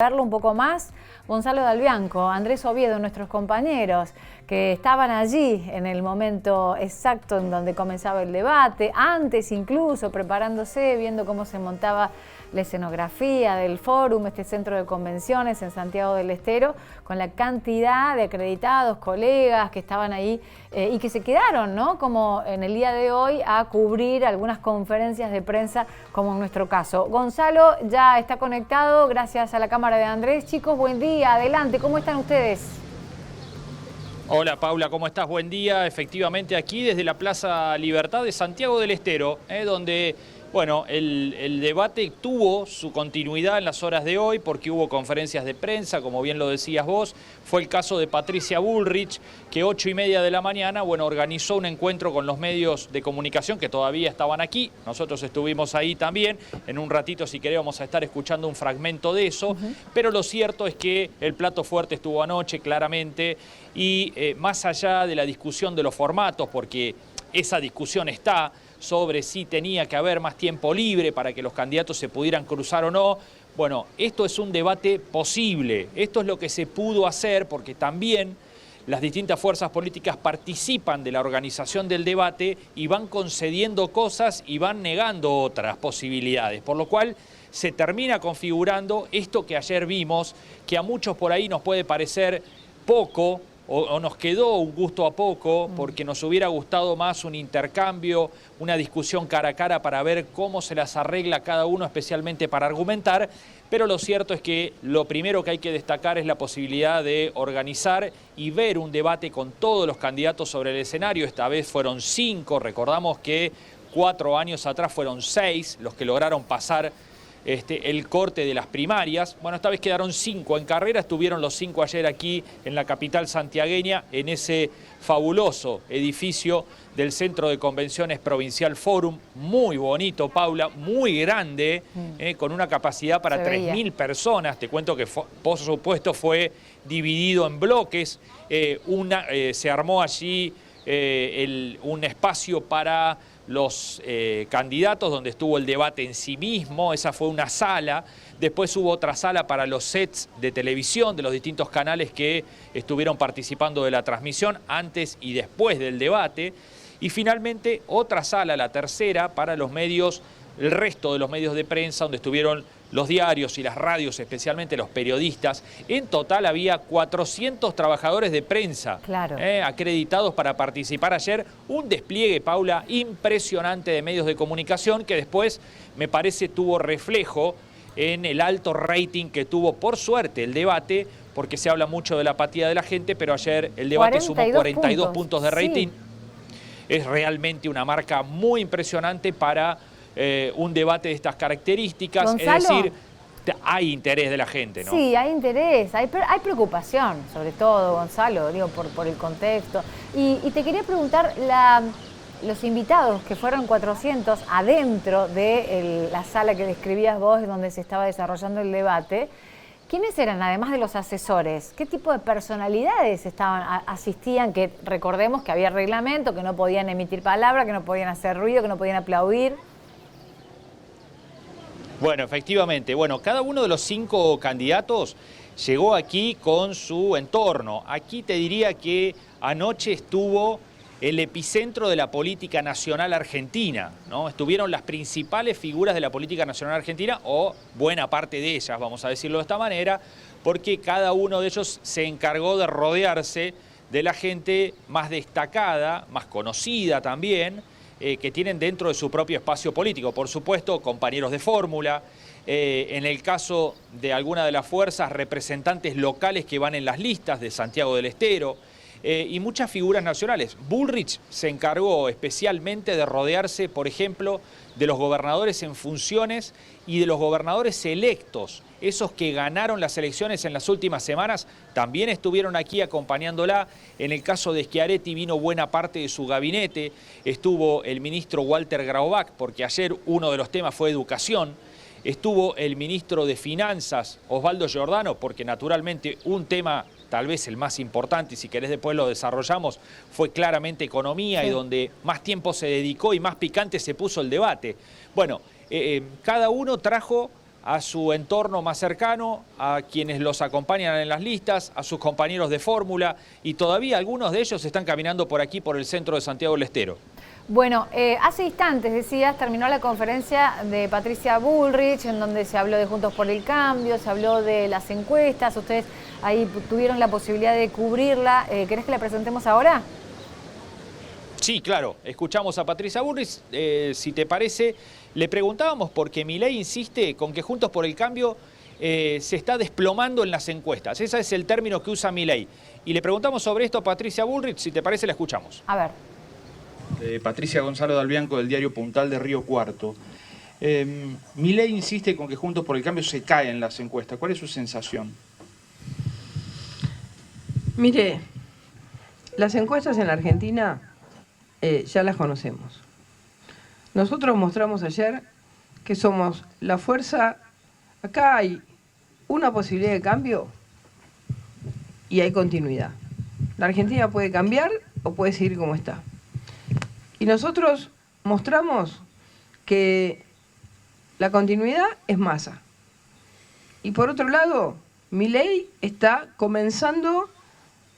Verlo un poco más, Gonzalo Dalbianco, Andrés Oviedo, nuestros compañeros que estaban allí en el momento exacto en donde comenzaba el debate, antes incluso preparándose, viendo cómo se montaba la escenografía del fórum, este centro de convenciones en Santiago del Estero, con la cantidad de acreditados, colegas que estaban ahí y que se quedaron, ¿no? Como en el día de hoy, a cubrir algunas conferencias de prensa, como en nuestro caso. Gonzalo ya está conectado, gracias a la cámara de Andrés. Chicos, buen día, adelante, ¿cómo están ustedes? Hola Paula, ¿cómo estás? Buen día. Efectivamente aquí desde la Plaza Libertad de Santiago del Estero, donde bueno, el debate tuvo su continuidad en las horas de hoy porque hubo conferencias de prensa, como bien lo decías vos. Fue el caso de Patricia Bullrich, que 8:30 de la mañana, bueno, organizó un encuentro con los medios de comunicación que todavía estaban aquí. Nosotros estuvimos ahí también. En un ratito, si querés, vamos a estar escuchando un fragmento de eso. Pero lo cierto es que el plato fuerte estuvo anoche, claramente, y más allá de la discusión de los formatos, porque esa discusión está sobre si tenía que haber más tiempo libre para que los candidatos se pudieran cruzar o no. Bueno, esto es un debate posible, esto es lo que se pudo hacer porque también las distintas fuerzas políticas participan de la organización del debate y van concediendo cosas y van negando otras posibilidades, por lo cual se termina configurando esto que ayer vimos, que a muchos por ahí nos puede parecer poco, o nos quedó un gusto a poco, porque nos hubiera gustado más un intercambio, una discusión cara a cara para ver cómo se las arregla cada uno, especialmente para argumentar, pero lo cierto es que lo primero que hay que destacar es la posibilidad de organizar y ver un debate con todos los candidatos sobre el escenario. Esta vez fueron 5, recordamos que 4 años atrás fueron 6 los que lograron pasar el corte de las primarias. Bueno, esta vez quedaron 5 en carrera, estuvieron los 5 ayer aquí en la capital santiagueña, en ese fabuloso edificio del Centro de Convenciones Provincial Fórum, muy bonito, Paula, muy grande, con una capacidad para 3.000 personas. Te cuento que por supuesto fue dividido en bloques, se armó allí un espacio para los candidatos, donde estuvo el debate en sí mismo. Esa fue una sala. Después hubo otra sala para los sets de televisión de los distintos canales que estuvieron participando de la transmisión antes y después del debate. Y finalmente otra sala, la tercera, para los medios, el resto de los medios de prensa, donde estuvieron los diarios y las radios, especialmente los periodistas. En total había 400 trabajadores de prensa acreditados para participar ayer. Un despliegue, Paula, impresionante de medios de comunicación que después, me parece, tuvo reflejo en el alto rating que tuvo, por suerte, el debate, porque se habla mucho de la apatía de la gente, pero ayer el debate sumó 42 puntos de rating. Sí. Es realmente una marca muy impresionante para un debate de estas características. Gonzalo, es decir, hay interés de la gente, ¿no? Sí, hay interés, hay preocupación, sobre todo, Gonzalo, digo, por el contexto. Y te quería preguntar, los invitados, que fueron 400 adentro de la sala que describías vos, donde se estaba desarrollando el debate, ¿quiénes eran, además de los asesores? ¿Qué tipo de personalidades asistían? Que recordemos que había reglamento, que no podían emitir palabra, que no podían hacer ruido, que no podían aplaudir. Bueno, efectivamente. Bueno, cada uno de los 5 candidatos llegó aquí con su entorno. Aquí te diría que anoche estuvo el epicentro de la política nacional argentina, ¿no? Estuvieron las principales figuras de la política nacional argentina, o buena parte de ellas, vamos a decirlo de esta manera, porque cada uno de ellos se encargó de rodearse de la gente más destacada, más conocida también, que tienen dentro de su propio espacio político. Por supuesto, compañeros de fórmula, en el caso de alguna de las fuerzas, representantes locales que van en las listas de Santiago del Estero, y muchas figuras nacionales. Bullrich se encargó especialmente de rodearse, por ejemplo, de los gobernadores en funciones y de los gobernadores electos. Esos que ganaron las elecciones en las últimas semanas también estuvieron aquí acompañándola. En el caso de Schiaretti vino buena parte de su gabinete. Estuvo el ministro Walter Graubach, porque ayer uno de los temas fue educación. Estuvo el ministro de Finanzas, Osvaldo Giordano, porque naturalmente un tema, tal vez el más importante, y si querés después lo desarrollamos, fue claramente economía, y donde más tiempo se dedicó y más picante se puso el debate. Bueno, cada uno trajo a su entorno más cercano, a quienes los acompañan en las listas, a sus compañeros de fórmula, y todavía algunos de ellos están caminando por aquí, por el centro de Santiago del Estero. Bueno, hace instantes, decías, terminó la conferencia de Patricia Bullrich, en donde se habló de Juntos por el Cambio, se habló de las encuestas, ustedes ahí tuvieron la posibilidad de cubrirla. ¿Querés que la presentemos ahora? Sí, claro. Escuchamos a Patricia Bullrich. Si te parece, le preguntábamos porque Milei insiste con que Juntos por el Cambio se está desplomando en las encuestas. Ese es el término que usa Milei. Y le preguntamos sobre esto a Patricia Bullrich. Si te parece, la escuchamos. A ver. Patricia Gonzalo Dalbianco, del diario Puntal de Río Cuarto. Milei insiste con que Juntos por el Cambio se cae en las encuestas. ¿Cuál es su sensación? Mire, las encuestas en la Argentina ya las conocemos. Nosotros mostramos ayer que somos la fuerza. Acá hay una posibilidad de cambio y hay continuidad. La Argentina puede cambiar o puede seguir como está. Y nosotros mostramos que la continuidad es Massa. Y por otro lado, Milei está comenzando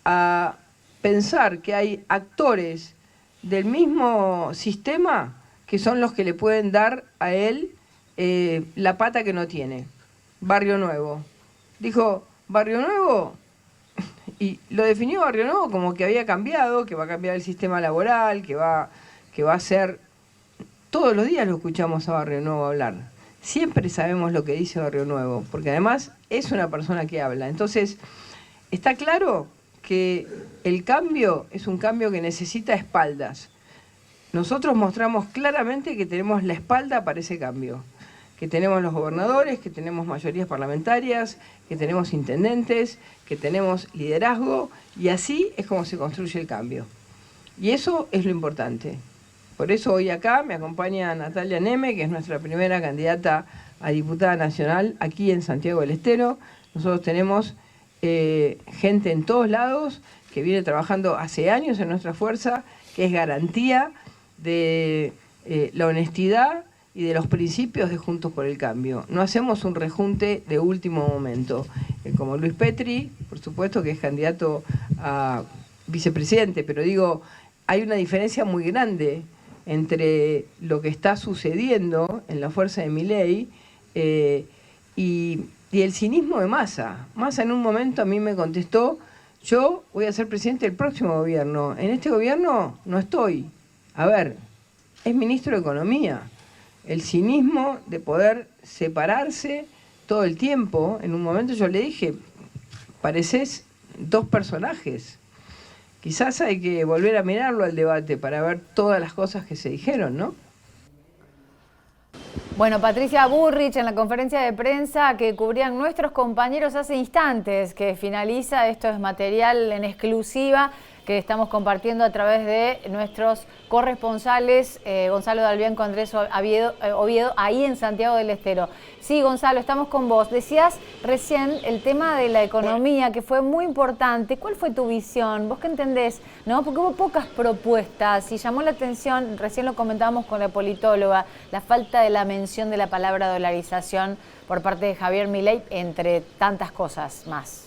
a pensar que hay actores del mismo sistema que son los que le pueden dar a él la pata que no tiene. Barrio Nuevo. Dijo, Barrio Nuevo, y lo definió Barrio Nuevo como que había cambiado, que va a cambiar el sistema laboral, que va a ser... Todos los días lo escuchamos a Barrio Nuevo hablar. Siempre sabemos lo que dice Barrio Nuevo, porque además es una persona que habla. Entonces, está claro que el cambio es un cambio que necesita espaldas. Nosotros mostramos claramente que tenemos la espalda para ese cambio, que tenemos los gobernadores, que tenemos mayorías parlamentarias, que tenemos intendentes, que tenemos liderazgo, y así es como se construye el cambio. Y eso es lo importante. Por eso hoy acá me acompaña Natalia Neme, que es nuestra primera candidata a diputada nacional aquí en Santiago del Estero. Nosotros tenemos gente en todos lados que viene trabajando hace años en nuestra fuerza, que es garantía de la honestidad y de los principios de Juntos por el Cambio. No hacemos un rejunte de último momento, como Luis Petri, por supuesto que es candidato a vicepresidente, pero digo, hay una diferencia muy grande entre lo que está sucediendo en la fuerza de Milei y el cinismo de Massa. Massa en un momento a mí me contestó, yo voy a ser presidente del próximo gobierno, en este gobierno no estoy. A ver, es ministro de Economía. El cinismo de poder separarse todo el tiempo, en un momento yo le dije, parecés dos personajes. Quizás hay que volver a mirarlo al debate para ver todas las cosas que se dijeron, ¿no? Bueno, Patricia Bullrich en la conferencia de prensa que cubrían nuestros compañeros hace instantes, que finaliza, esto es material en exclusiva que estamos compartiendo a través de nuestros corresponsales, Gonzalo Dalbianco, Andrés Oviedo, ahí en Santiago del Estero. Sí, Gonzalo, estamos con vos. Decías recién el tema de la economía, que fue muy importante. ¿Cuál fue tu visión? ¿Vos qué entendés? ¿No? Porque hubo pocas propuestas y llamó la atención, recién lo comentábamos con la politóloga, la falta de la mención de la palabra dolarización por parte de Javier Milei, entre tantas cosas más.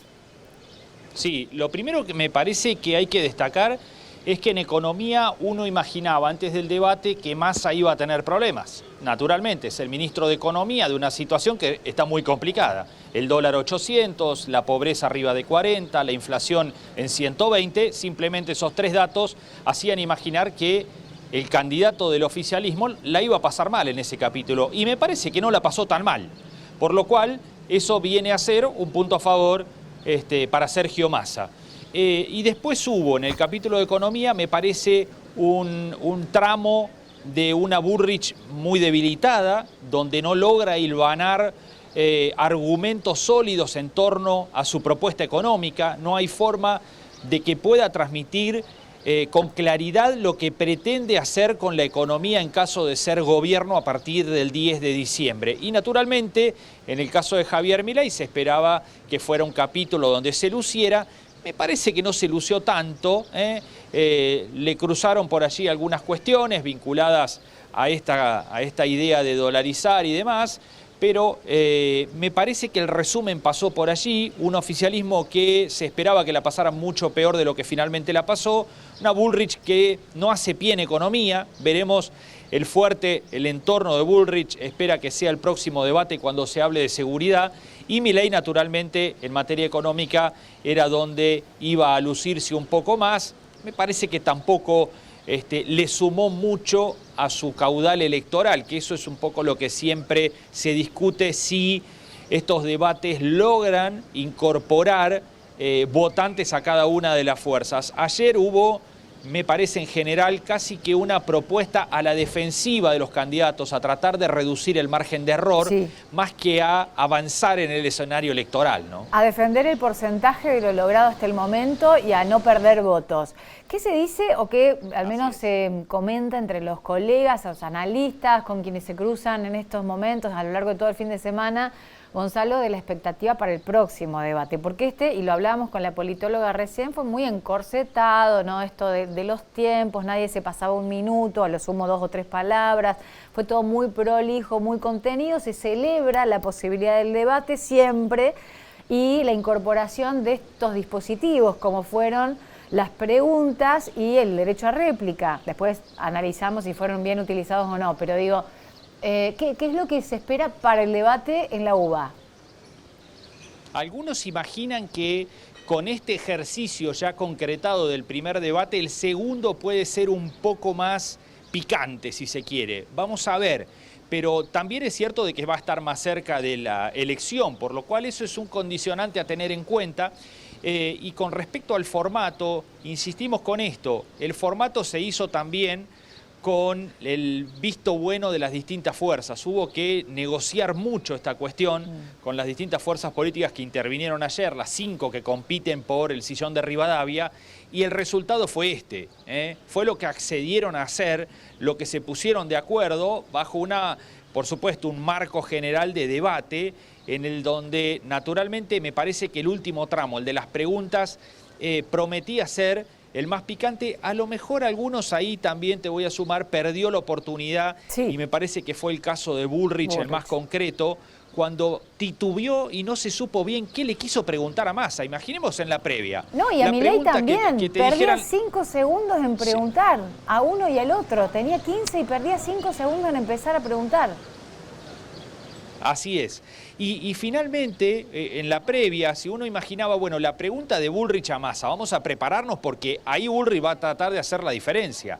Sí, lo primero que me parece que hay que destacar es que en economía uno imaginaba antes del debate que Massa iba a tener problemas. Naturalmente, es el ministro de Economía de una situación que está muy complicada. El dólar 800, la pobreza arriba de 40, la inflación en 120, simplemente esos tres datos hacían imaginar que el candidato del oficialismo la iba a pasar mal en ese capítulo. Y me parece que no la pasó tan mal, por lo cual eso viene a ser un punto a favor para Sergio Massa. Y después hubo en el capítulo de economía, me parece, un tramo de una Bullrich muy debilitada, donde no logra hilvanar argumentos sólidos en torno a su propuesta económica. No hay forma de que pueda transmitir con claridad lo que pretende hacer con la economía en caso de ser gobierno a partir del 10 de diciembre. Y naturalmente, en el caso de Javier Milei se esperaba que fuera un capítulo donde se luciera. Me parece que no se lució tanto, le cruzaron por allí algunas cuestiones vinculadas a esta idea de dolarizar y demás, pero me parece que el resumen pasó por allí, un oficialismo que se esperaba que la pasara mucho peor de lo que finalmente la pasó, una Bullrich que no hace pie en economía, veremos el entorno de Bullrich, espera que sea el próximo debate cuando se hable de seguridad, y Milei naturalmente en materia económica era donde iba a lucirse un poco más, me parece que tampoco le sumó mucho a su caudal electoral, que eso es un poco lo que siempre se discute, si estos debates logran incorporar votantes a cada una de las fuerzas. Ayer hubo, me parece en general, casi que una propuesta a la defensiva de los candidatos, a tratar de reducir el margen de error, sí, más que a avanzar en el escenario electoral, ¿no? A defender el porcentaje de lo logrado hasta el momento y a no perder votos. ¿Qué se dice o qué al menos se comenta entre los colegas, los analistas, con quienes se cruzan en estos momentos a lo largo de todo el fin de semana, Gonzalo, de la expectativa para el próximo debate? Porque y lo hablábamos con la politóloga recién, fue muy encorsetado, ¿no? Esto de los tiempos, nadie se pasaba un minuto, a lo sumo 2 o 3 palabras, fue todo muy prolijo, muy contenido, se celebra la posibilidad del debate siempre y la incorporación de estos dispositivos, como fueron las preguntas y el derecho a réplica. Después analizamos si fueron bien utilizados o no, pero digo, ¿qué es lo que se espera para el debate en la UBA? Algunos imaginan que con este ejercicio ya concretado del primer debate, el segundo puede ser un poco más picante, si se quiere. Vamos a ver, pero también es cierto de que va a estar más cerca de la elección, por lo cual eso es un condicionante a tener en cuenta. Y con respecto al formato, insistimos con esto, el formato se hizo también con el visto bueno de las distintas fuerzas. Hubo que negociar mucho esta cuestión con las distintas fuerzas políticas que intervinieron ayer, las 5 que compiten por el sillón de Rivadavia, y el resultado fue fue lo que accedieron a hacer, lo que se pusieron de acuerdo bajo por supuesto, un marco general de debate, en el donde naturalmente me parece que el último tramo, el de las preguntas, prometía ser el más picante. A lo mejor algunos ahí también, te voy a sumar, perdió la oportunidad, sí, y me parece que fue el caso de Bullrich el más concreto, cuando titubeó y no se supo bien qué le quiso preguntar a Massa. Imaginemos en la previa. No, y a Milei también, perdía 5 segundos en preguntar, sí, a uno y al otro. Tenía 15 y perdía 5 segundos en empezar a preguntar. Así es. Y finalmente, en la previa, si uno imaginaba, bueno, la pregunta de Bullrich a Massa, vamos a prepararnos porque ahí Bullrich va a tratar de hacer la diferencia.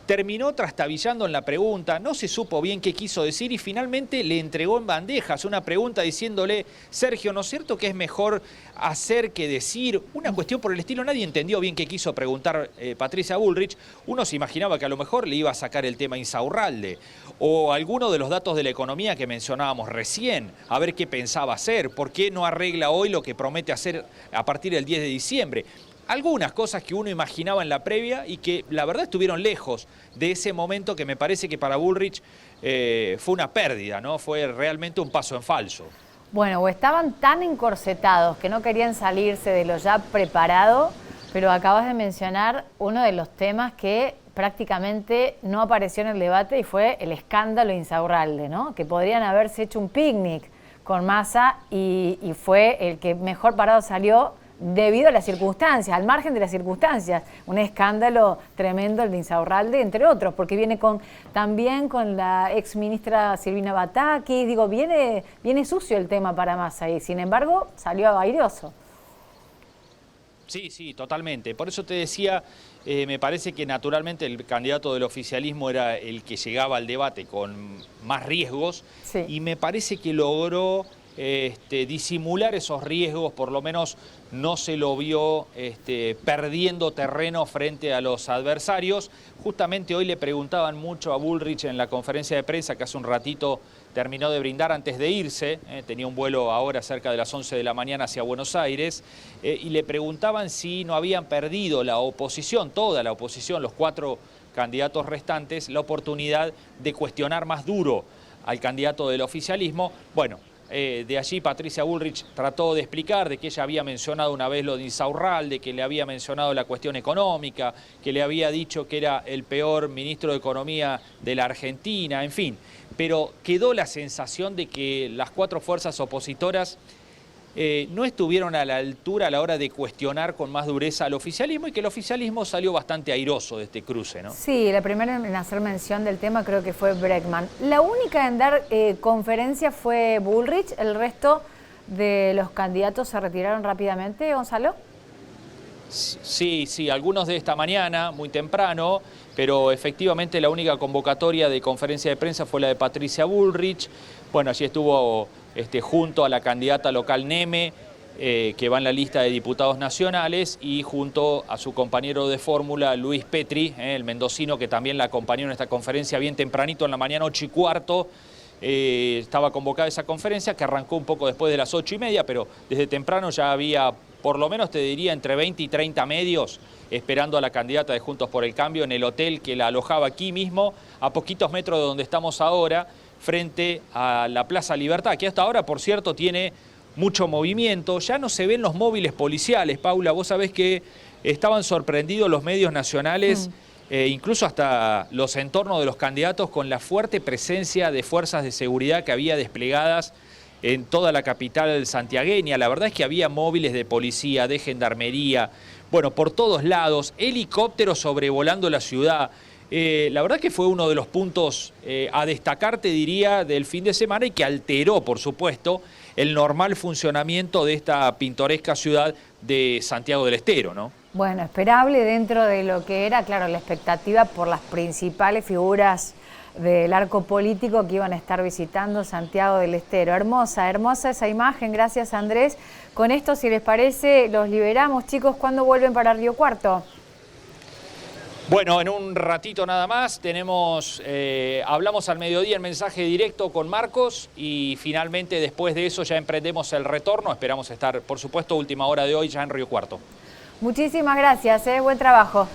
Terminó trastabillando en la pregunta, no se supo bien qué quiso decir y finalmente le entregó en bandejas una pregunta diciéndole: Sergio, ¿no es cierto que es mejor hacer que decir? Una cuestión por el estilo. Nadie entendió bien qué quiso preguntar Patricia Bullrich. Uno se imaginaba que a lo mejor le iba a sacar el tema Insaurralde o alguno de los datos de la economía que mencionábamos recién, a ver qué pensaba hacer, por qué no arregla hoy lo que promete hacer a partir del 10 de diciembre. Algunas cosas que uno imaginaba en la previa y que la verdad estuvieron lejos de ese momento que me parece que para Bullrich fue una pérdida, ¿no? Fue realmente un paso en falso. Bueno, o estaban tan encorsetados que no querían salirse de lo ya preparado, pero acabas de mencionar uno de los temas que prácticamente no apareció en el debate y fue el escándalo Insaurralde, ¿no? Que podrían haberse hecho un picnic con Massa y fue el que mejor parado salió debido a las circunstancias, al margen de las circunstancias. Un escándalo tremendo el de Insaurralde, entre otros, porque viene también con la ex ministra Silvina Batakis. Digo, viene sucio el tema para Massa y sin embargo salió airoso. Sí, totalmente. Por eso te decía, me parece que naturalmente el candidato del oficialismo era el que llegaba al debate con más riesgos, sí, y me parece que logró disimular esos riesgos, por lo menos no se lo vio perdiendo terreno frente a los adversarios. Justamente hoy le preguntaban mucho a Bullrich en la conferencia de prensa que hace un ratito terminó de brindar antes de irse, tenía un vuelo ahora cerca de las 11 de la mañana hacia Buenos Aires, y le preguntaban si no habían perdido la oposición, toda la oposición, los 4 candidatos restantes, la oportunidad de cuestionar más duro al candidato del oficialismo. Bueno, de allí Patricia Bullrich trató de explicar de que ella había mencionado una vez lo de Insaurralde, que le había mencionado la cuestión económica, que le había dicho que era el peor ministro de Economía de la Argentina, en fin. pero quedó la sensación de que las cuatro fuerzas opositoras no estuvieron a la altura a la hora de cuestionar con más dureza al oficialismo y que el oficialismo salió bastante airoso de este cruce, ¿no? Sí, la primera en hacer mención del tema creo que fue Bregman. La única en dar conferencia fue Bullrich, el resto de los candidatos se retiraron rápidamente, Gonzalo. Sí, algunos de esta mañana, muy temprano, pero efectivamente la única convocatoria de conferencia de prensa fue la de Patricia Bullrich. Bueno, allí estuvo junto a la candidata local Neme, que va en la lista de diputados nacionales, y junto a su compañero de fórmula, Luis Petri, el mendocino, que también la acompañó en esta conferencia bien tempranito, en la mañana 8:15. Estaba convocada esa conferencia, que arrancó un poco después de las 8:30, pero desde temprano ya había, por lo menos te diría, entre 20 y 30 medios esperando a la candidata de Juntos por el Cambio en el hotel que la alojaba aquí mismo, a poquitos metros de donde estamos ahora, frente a la Plaza Libertad, que hasta ahora, por cierto, tiene mucho movimiento. Ya no se ven los móviles policiales, Paula. Vos sabés que estaban sorprendidos los medios nacionales, incluso hasta los entornos de los candidatos, con la fuerte presencia de fuerzas de seguridad que había desplegadas en toda la capital santiagueña. La verdad es que había móviles de policía, de gendarmería, bueno, por todos lados, helicópteros sobrevolando la ciudad. La verdad que fue uno de los puntos a destacar, te diría, del fin de semana, y que alteró, por supuesto, el normal funcionamiento de esta pintoresca ciudad de Santiago del Estero, ¿no? Bueno, esperable dentro de lo que era, claro, la expectativa por las principales figuras del arco político que iban a estar visitando Santiago del Estero. Hermosa esa imagen, gracias Andrés. Con esto, si les parece, los liberamos. Chicos, ¿cuándo vuelven para Río Cuarto? Bueno, en un ratito nada más hablamos al mediodía en mensaje directo con Marcos, y finalmente después de eso ya emprendemos el retorno. Esperamos estar, por supuesto, última hora de hoy ya en Río Cuarto. Muchísimas gracias, buen trabajo.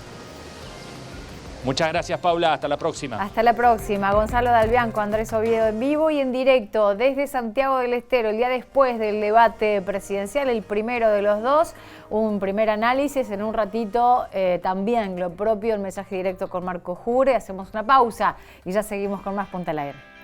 Muchas gracias, Paula. Hasta la próxima. Hasta la próxima. Gonzalo Dalbianco, Andrés Oviedo en vivo y en directo desde Santiago del Estero, el día después del debate presidencial, el primero de los dos. Un primer análisis en un ratito, también lo propio, el mensaje directo con Marco Jure. Hacemos una pausa y ya seguimos con más Punta al Aire.